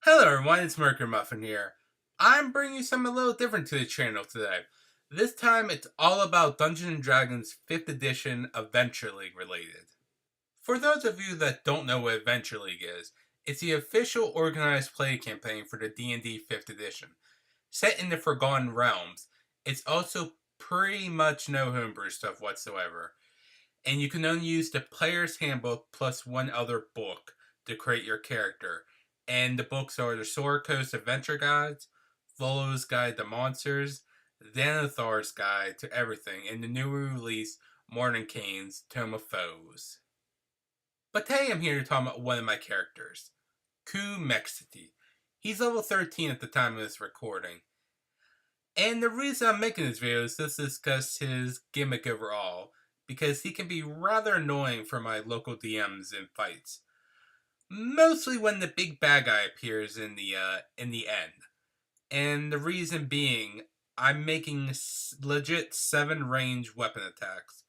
Hello everyone, it's Muffin here. I'm bringing you something a little different to the channel today. This time it's all about Dungeons & Dragons 5th edition Adventure League related. For those of you that don't know what Adventure League is, it's the official organized play campaign for the D&D 5th edition. Set in the Forgotten Realms, it's also pretty much no homebrew stuff whatsoever. And you can only use the player's handbook plus one other book to create your character. And the books are the Sword Coast Adventure Guides, Volo's Guide to Monsters, Xanathar's Guide to Everything, and the newly released Mordenkainen's Tome of Foes. But today I'm here to talk about one of my characters, Mexity. He's level 13 at the time of this recording. And the reason I'm making this video is just to discuss his gimmick overall, because he can be rather annoying for my local DMs in fights. Mostly when the big bad guy appears in the end. And the reason being, I'm making legit 7 range weapon attacks,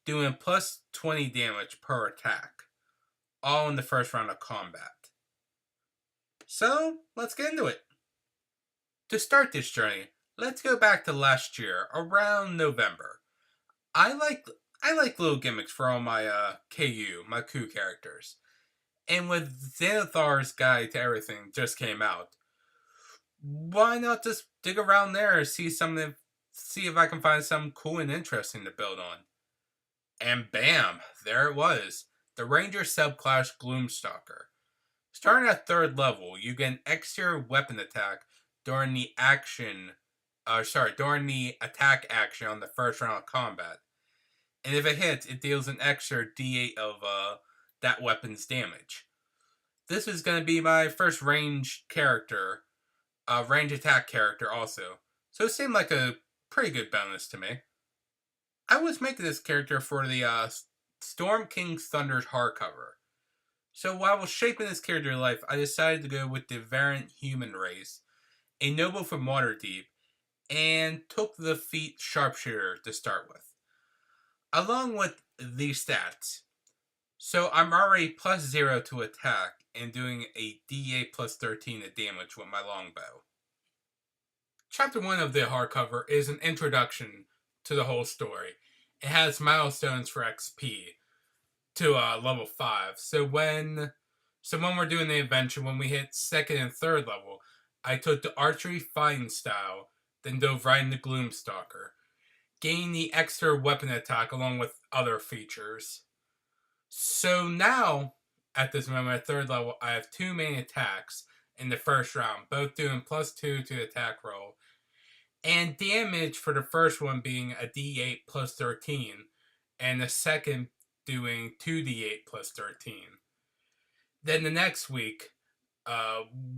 doing plus 20 damage per attack, all in the first round of combat. So, let's get into it. To start this journey, let's go back to last year, around November. I like little gimmicks for all my my Ku characters. And with Xanathar's Guide to Everything just came out, why not just dig around there and see if I can find something cool and interesting to build on. And bam, there it was. The Ranger subclass Gloomstalker. Starting at 3rd level, you get an extra weapon attack during the attack action on the first round of combat. And if it hits, it deals an extra d8 of that weapon's damage. This is going to be my first range character, range attack character also. So it seemed like a pretty good bonus to me. I was making this character for the Storm King's Thunder's hardcover. So while I was shaping this character's life, I decided to go with the variant human race, a noble from Waterdeep, and took the feat Sharpshooter to start with. Along with these stats, so I'm already plus 0 to attack and doing a d8 plus 13 of damage with my longbow. Chapter 1 of the hardcover is an introduction to the whole story. It has milestones for XP to level 5. So when we're doing the adventure, when we hit 2nd and 3rd level, I took the archery fighting style, then dove right into Gloomstalker, gain the extra weapon attack along with other features. So now, at this moment, at 3rd level, I have 2 main attacks in the first round, both doing plus 2 to the attack roll, and damage for the first one being a d8 plus 13, and the second doing 2d8 plus 13. Then the next week,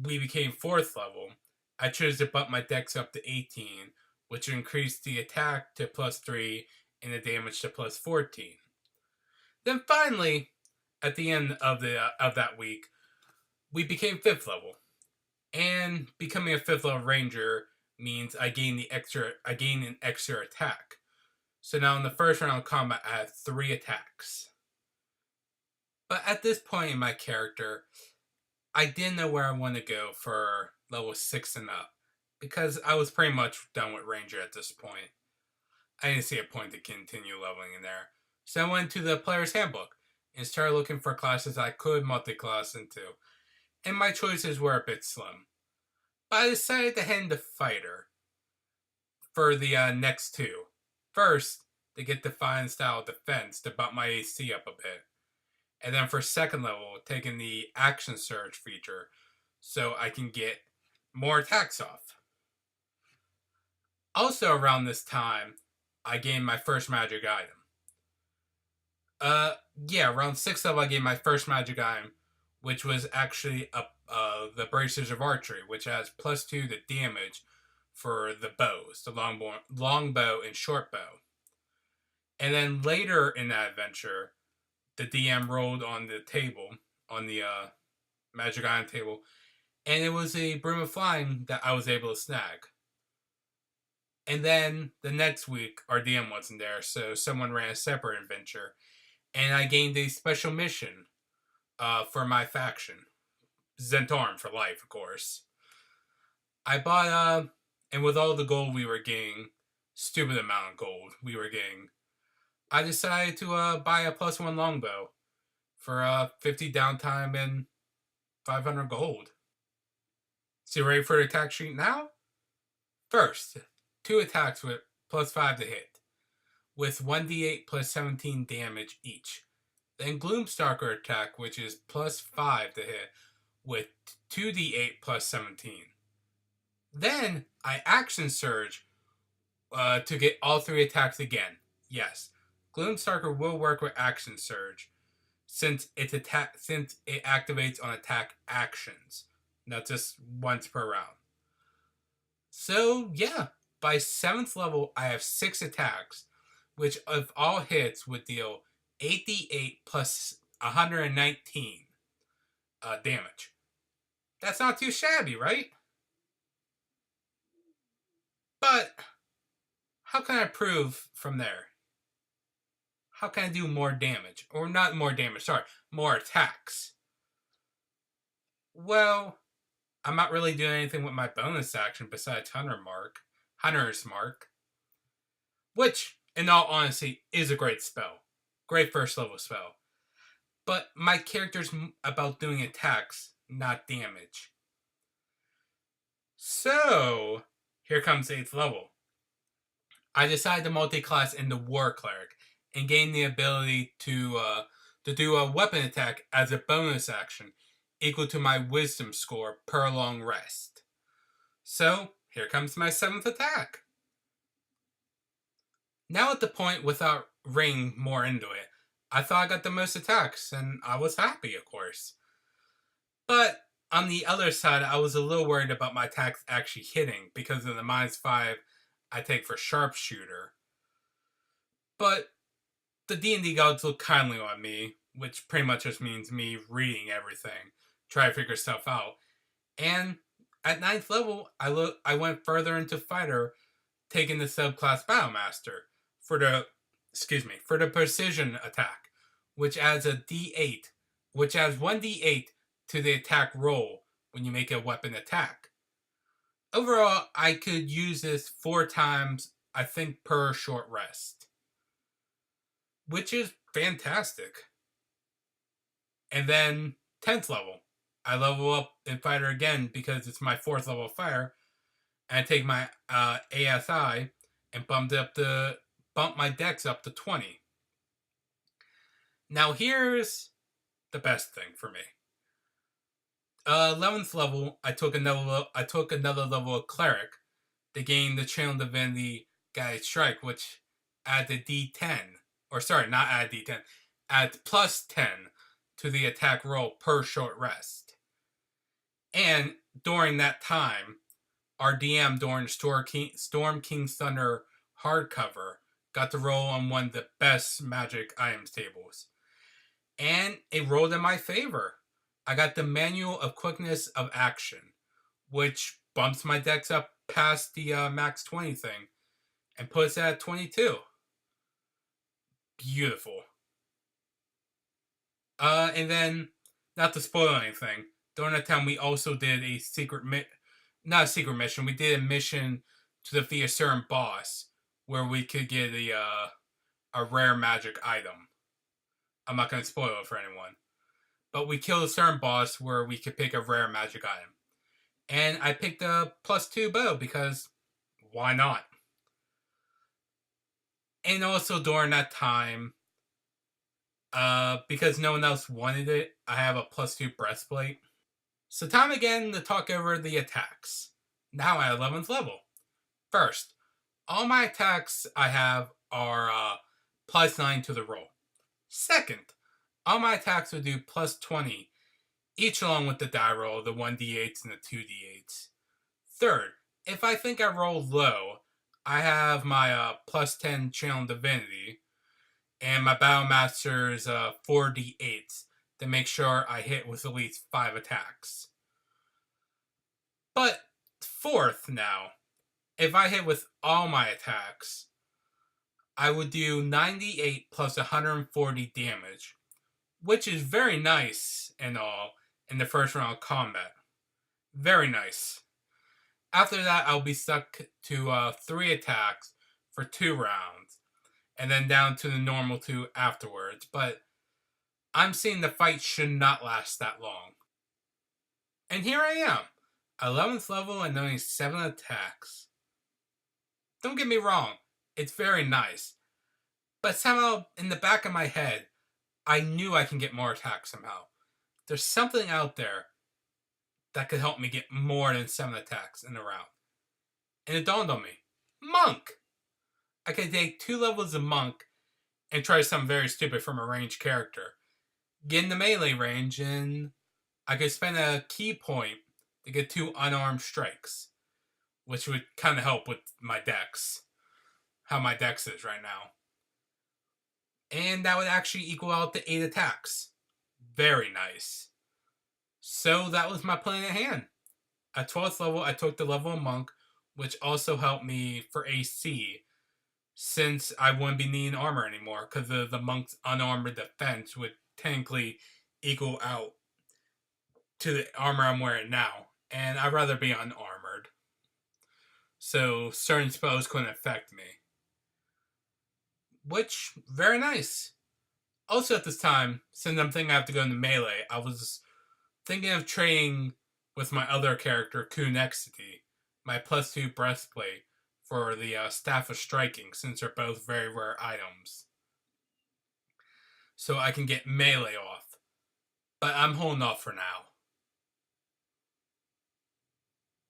we became 4th level. I chose to bump my dex up to 18, which increased the attack to plus 3 and the damage to plus 14. Then finally, at the end of that week, we became 5th level. And becoming a 5th level ranger means I gain an extra attack. So now in the first round of combat, I have 3 attacks. But at this point in my character, I didn't know where I want to go for level 6 and up, because I was pretty much done with ranger at this point. I didn't see a point to continue leveling in there. So I went to the player's handbook and started looking for classes I could multi-class into. And my choices were a bit slim. But I decided to head into fighter for the next 2. First, to get Defiant Style Defense to bump my AC up a bit. And then for 2nd level, taking the Action Surge feature so I can get more attacks off. Also around this time, I gained my first magic item. Around 6th level I gained my first magic item, which was actually the Bracers of Archery, which has plus 2 to damage for the bows, the longbow and short bow. And then later in that adventure, the DM rolled on the table, on the magic item table, and it was a Broom of Flying that I was able to snag. And then the next week, our DM wasn't there, so someone ran a separate adventure, and I gained a special mission for my faction, Zhentarim for life, of course. I bought, and with all the gold we were getting, stupid amount of gold we were getting, I decided to buy a +1 longbow for 50 downtime and 500 gold. So you ready for the attack sheet now? First, 2 attacks with +5 to hit, with 1d8 plus 17 damage each. Then Gloomstalker attack, which is +5 to hit, with 2d8 plus 17. Then I action surge to get all 3 attacks again. Yes, Gloomstalker will work with action surge since it activates on attack actions, not just once per round. So yeah, by 7th level I have 6 attacks, which if all hits would deal 8d8 plus 119 damage. That's not too shabby, right? But how can I improve from there? How can I do more damage? Or not more damage, sorry, more attacks. Well, I'm not really doing anything with my bonus action besides Hunter's Mark. Which, in all honesty, is a great spell. Great first level spell. But my character's about doing attacks, not damage. So, here comes 8th level. I decided to multi-class into War Cleric and gain the ability to do a weapon attack as a bonus action equal to my wisdom score per long rest. So, here comes my 7th attack. Now at the point without reading more into it, I thought I got the most attacks, and I was happy, of course. But on the other side, I was a little worried about my attacks actually hitting because of the -5 I take for Sharpshooter. But the D&D gods look kindly on me, which pretty much just means me reading everything, try to figure stuff out. And at 9th level, I went further into Fighter, taking the subclass Battlemaster for the precision attack, which adds a D8, which adds 1d8 to the attack roll when you make a weapon attack. Overall, I could use this 4 times, I think, per short rest, which is fantastic. And then 10th level, I level up in Fighter again because it's my 4th level of Fire, and I take my ASI and bump my dex up to 20. Now here's the best thing for me. 11th level, I took another level of Cleric to gain the Channel Divinity Guided Strike, which adds a D10. Or sorry, not add D10. Adds +10 to the attack roll per short rest. And during that time, our DM during Storm King's Thunder hardcover got to roll on one of the best magic items tables. And it rolled in my favor. I got the Manual of Quickness of Action, which bumps my dex up past the max 20 thing and puts it at 22. Beautiful. And then, not to spoil anything, during that time we also did a not a secret mission, we did a mission to defeat a certain boss where we could get a rare magic item. I'm not going to spoil it for anyone. But we killed a certain boss where we could pick a rare magic item. And I picked a +2 bow because why not? And also during that time, because no one else wanted it, I have a +2 breastplate. So time again to talk over the attacks. Now at 11th level. First, all my attacks I have are +9 to the roll. Second, all my attacks will do +20, each along with the die roll, the 1d8s and the 2d8s. Third, if I think I roll low, I have my +10 Channel Divinity, and my Battlemaster's 4d8s to make sure I hit with at least 5 attacks. But fourth now, if I hit with all my attacks, I would do 98 plus 140 damage, which is very nice and all, in the first round of combat. Very nice. After that, I'll be stuck to 3 attacks for 2 rounds, and then down to the normal 2 afterwards. But I'm seeing the fight should not last that long. And here I am, 11th level and only 7 attacks. Don't get me wrong, it's very nice. But somehow, in the back of my head, I knew I can get more attacks somehow. There's something out there that could help me get more than 7 attacks in a round. And it dawned on me. Monk! I could take 2 levels of Monk and try something very stupid from a ranged character. Get in the melee range, and I could spend a key point to get 2 unarmed strikes, which would kind of help with my dex. How my dex is right now. And that would actually equal out to 8 attacks. Very nice. So that was my plan at hand. At 12th level, I took the level of Monk, which also helped me for AC, since I wouldn't be needing armor anymore, because the Monk's unarmored defense would technically equal out to the armor I'm wearing now, and I'd rather be unarmored. So certain spells couldn't affect me. Which, very nice. Also at this time, since I'm thinking I have to go into melee, I was thinking of trading with my other character, Mexity, my +2 breastplate, for the Staff of Striking, since they're both very rare items. So I can get melee off. But I'm holding off for now.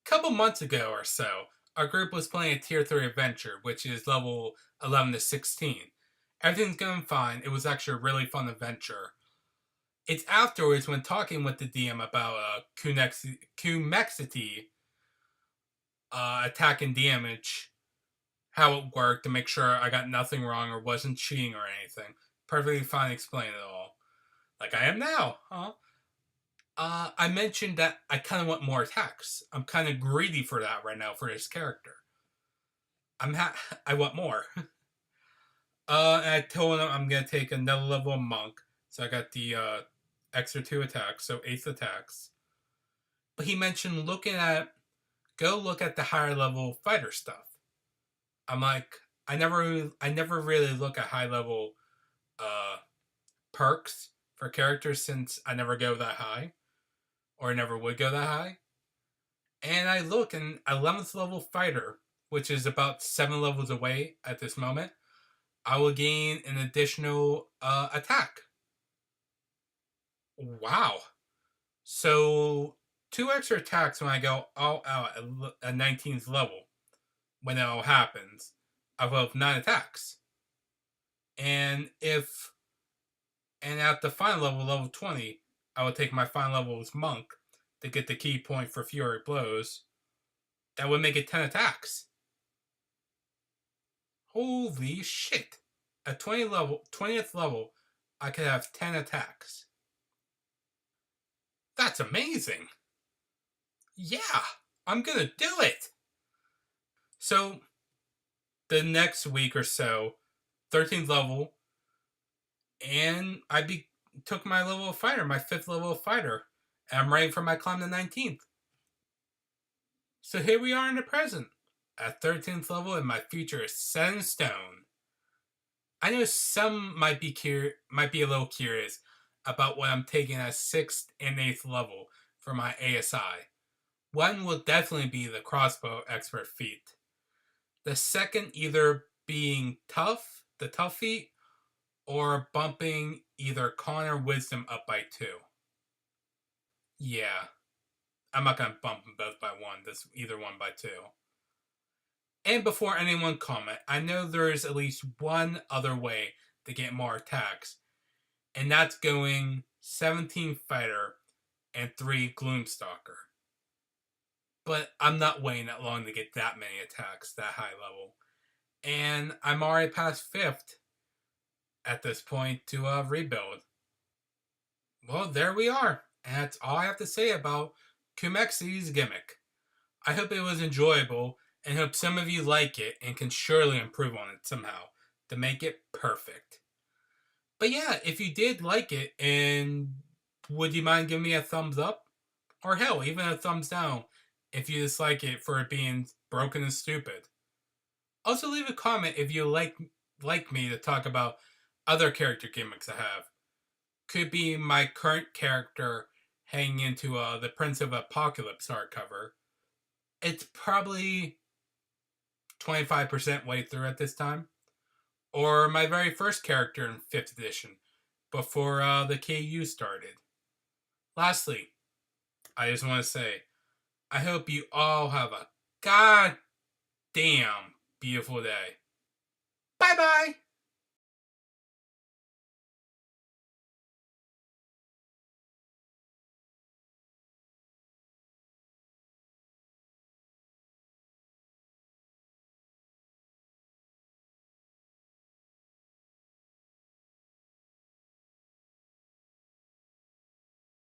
A couple months ago or so, our group was playing a Tier 3 adventure, which is level 11 to 16. Everything's going fine. It was actually a really fun adventure. It's afterwards, when talking with the DM about Mexity attack and damage, how it worked, to make sure I got nothing wrong or wasn't cheating or anything. Perfectly fine explaining it all. Like I am now, huh? I mentioned that I kind of want more attacks. I'm kind of greedy for that right now for this character. I want more. And I told him I'm going to take another level of Monk. So I got the extra 2 attacks, so 8 attacks. But he mentioned go look at the higher level fighter stuff. I'm like, I never really look at high level perks for characters, since I never go that high, or I never would go that high. And I look, and 11th level fighter, which is about 7 levels away at this moment, I will gain an additional attack. Wow. So 2 extra attacks when I go all out at 19th level. When it all happens, I will have 9 attacks. And at the final level, level 20, I will take my final level as Monk to get the key point for Fury Blows. That would make it 10 attacks. Holy shit. At 20th level, I could have 10 attacks. That's amazing. Yeah, I'm gonna do it. So, the next week or so, 13th level, and I took my level of fighter, my 5th level of fighter, and I'm ready for my climb to 19th. So here we are in the present, at 13th level, and my future is set in stone. I know some might be a little curious about what I'm taking at 6th and 8th level for my ASI. One will definitely be the crossbow expert feat. The second either being the tough feat, or bumping either con or wisdom up by 2. Yeah, I'm not gonna bump them both by 1, either one by 2. And before anyone comment, I know there is at least one other way to get more attacks, and that's going 17 fighter and 3 Gloomstalker. But I'm not waiting that long to get that many attacks, that high level. And I'm already past 5th at this point to rebuild. Well, there we are. And that's all I have to say about Kumexi's gimmick. I hope it was enjoyable, and hope some of you like it and can surely improve on it somehow to make it perfect. But yeah, if you did like it and would you mind giving me a thumbs up? Or hell, even a thumbs down if you dislike it for it being broken and stupid. Also, leave a comment if you like me to talk about other character gimmicks I have. Could be my current character hanging into the Prince of Apocalypse hardcover. It's probably 25% way through at this time. Or my very first character in 5th edition, before the KU started. Lastly, I just want to say, I hope you all have a goddamn beautiful day. Bye bye!